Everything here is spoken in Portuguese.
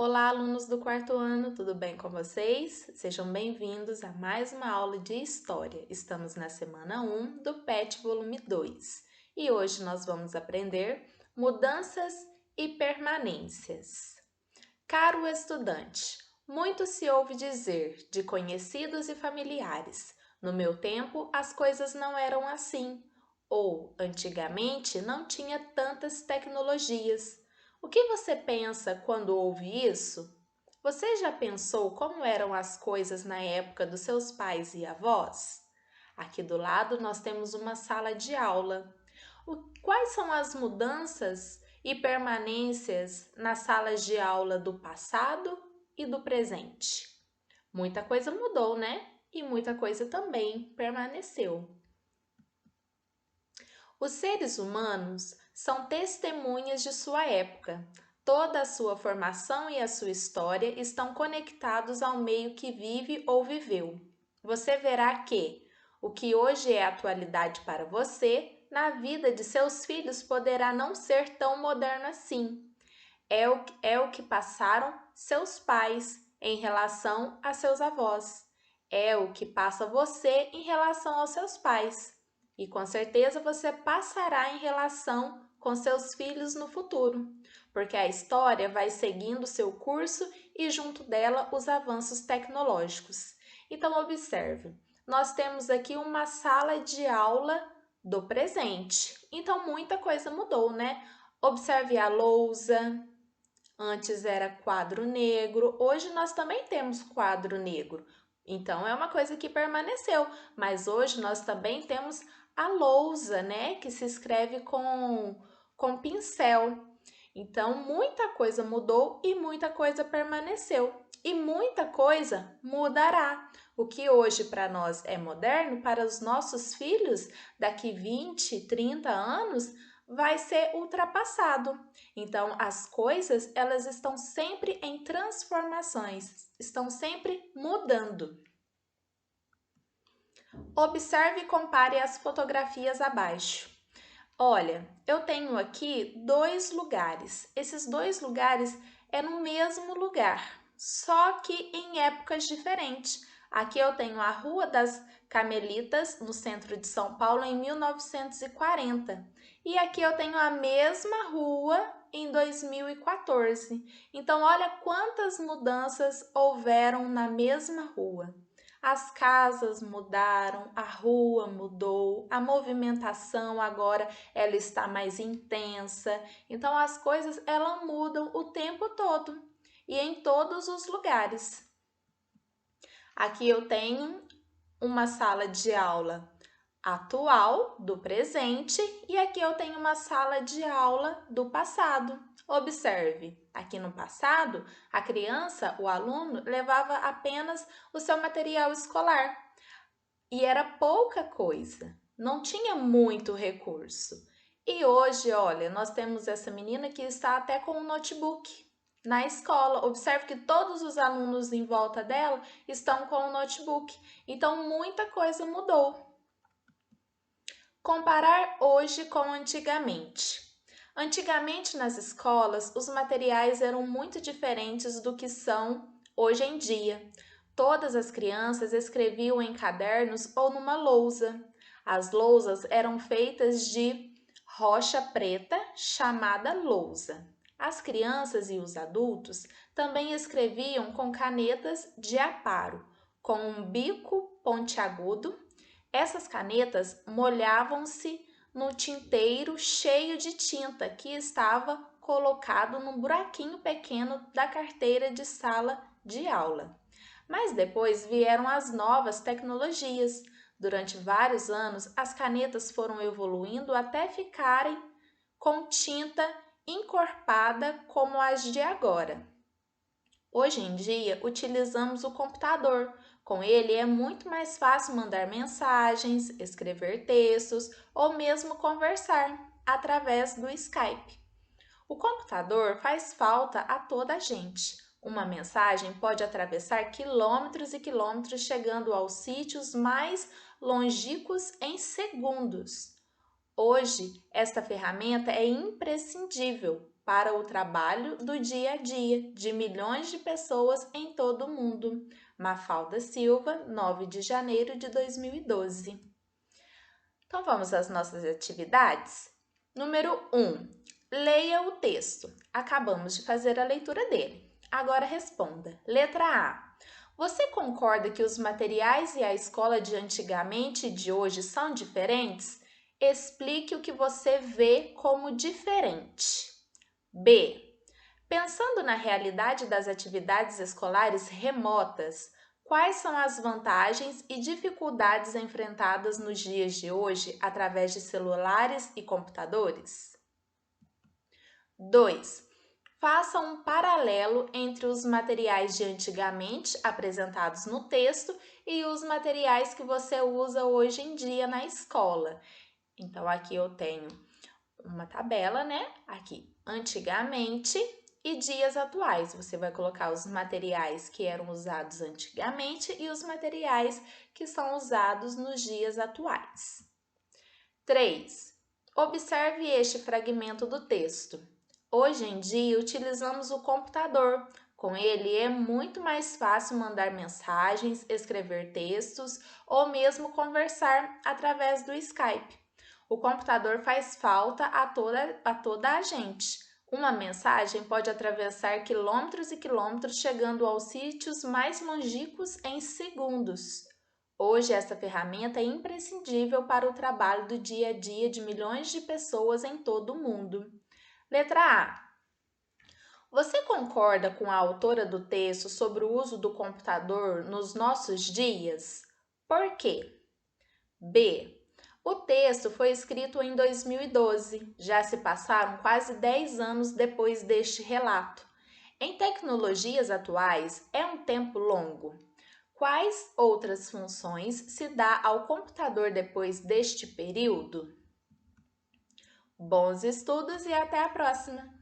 Olá, alunos do quarto ano, tudo bem com vocês? Sejam bem-vindos a mais uma aula de História. Estamos na semana 1 do PET Volume 2 e hoje nós vamos aprender mudanças e permanências. Caro estudante, muito se ouve dizer de conhecidos e familiares: no meu tempo as coisas não eram assim, ou antigamente não tinha tantas tecnologias. O que você pensa quando ouve isso? Você já pensou como eram as coisas na época dos seus pais e avós? Aqui do lado nós temos uma sala de aula. Quais são as mudanças e permanências nas salas de aula do passado e do presente? Muita coisa mudou, né? E muita coisa também permaneceu. Os seres humanos são testemunhas de sua época. Toda a sua formação e a sua história estão conectados ao meio que vive ou viveu. Você verá que o que hoje é atualidade para você, na vida de seus filhos poderá não ser tão moderno assim. É o que passaram seus pais em relação a seus avós. É o que passa você em relação aos seus pais. E com certeza você passará em relação com seus filhos no futuro, porque a história vai seguindo seu curso e junto dela os avanços tecnológicos. Então observe, nós temos aqui uma sala de aula do presente. Então muita coisa mudou, né? Observe a lousa. Antes era quadro negro, hoje nós também temos quadro negro. Então é uma coisa que permaneceu, mas hoje nós também temos a lousa, né, que se escreve com pincel. Então muita coisa mudou e muita coisa permaneceu. E muita coisa mudará. O que hoje para nós é moderno, para os nossos filhos, daqui 20, 30 anos, vai ser ultrapassado. Então, as coisas, elas estão sempre em transformações, estão sempre mudando. Observe e compare as fotografias abaixo. Olha, eu tenho aqui dois lugares. Esses dois lugares é no mesmo lugar, só que em épocas diferentes. Aqui eu tenho a Rua das Carmelitas, no centro de São Paulo, em 1940. E aqui eu tenho a mesma rua em 2014. Então, olha quantas mudanças houveram na mesma rua. As casas mudaram, a rua mudou, a movimentação agora ela está mais intensa. Então as coisas elas mudam o tempo todo e em todos os lugares. Aqui eu tenho uma sala de aula atual, do presente, e aqui eu tenho uma sala de aula do passado. Observe, aqui no passado, a criança, o aluno, levava apenas o seu material escolar e era pouca coisa, não tinha muito recurso. E hoje, olha, nós temos essa menina que está até com um notebook na escola. Observe que todos os alunos em volta dela estão com um notebook. Então, muita coisa mudou. Comparar hoje com antigamente. Antigamente nas escolas, os materiais eram muito diferentes do que são hoje em dia. Todas as crianças escreviam em cadernos ou numa lousa. As lousas eram feitas de rocha preta, chamada lousa. As crianças e os adultos também escreviam com canetas de aparo, com um bico pontiagudo. Essas canetas molhavam-se no tinteiro cheio de tinta que estava colocado num buraquinho pequeno da carteira de sala de aula. Mas depois vieram as novas tecnologias. Durante vários anos, as canetas foram evoluindo até ficarem com tinta encorpada como as de agora. Hoje em dia, utilizamos o computador. Com ele é muito mais fácil mandar mensagens, escrever textos ou mesmo conversar através do Skype. O computador faz falta a toda a gente. Uma mensagem pode atravessar quilômetros e quilômetros, chegando aos sítios mais longínquos em segundos. Hoje, esta ferramenta é imprescindível para o trabalho do dia a dia de milhões de pessoas em todo o mundo. Mafalda Silva, 9 de janeiro de 2012. Então vamos às nossas atividades? Número 1. Leia o texto. Acabamos de fazer a leitura dele. Agora responda. Letra A. Você concorda que os materiais e a escola de antigamente e de hoje são diferentes? Explique o que você vê como diferente. B. Pensando na realidade das atividades escolares remotas, quais são as vantagens e dificuldades enfrentadas nos dias de hoje através de celulares e computadores? 2. Faça um paralelo entre os materiais de antigamente apresentados no texto e os materiais que você usa hoje em dia na escola. Então, aqui eu tenho uma tabela, né? Aqui, antigamente e dias atuais. Você vai colocar os materiais que eram usados antigamente e os materiais que são usados nos dias atuais. 3. Observe este fragmento do texto. Hoje em dia, utilizamos o computador. Com ele, é muito mais fácil mandar mensagens, escrever textos ou mesmo conversar através do Skype. O computador faz falta a toda a gente. Uma mensagem pode atravessar quilômetros e quilômetros, chegando aos sítios mais longínquos em segundos. Hoje, essa ferramenta é imprescindível para o trabalho do dia a dia de milhões de pessoas em todo o mundo. Letra A. Você concorda com a autora do texto sobre o uso do computador nos nossos dias? Por quê? B. O texto foi escrito em 2012, já se passaram quase 10 anos depois deste relato. Em tecnologias atuais, é um tempo longo. Quais outras funções se dá ao computador depois deste período? Bons estudos e até a próxima!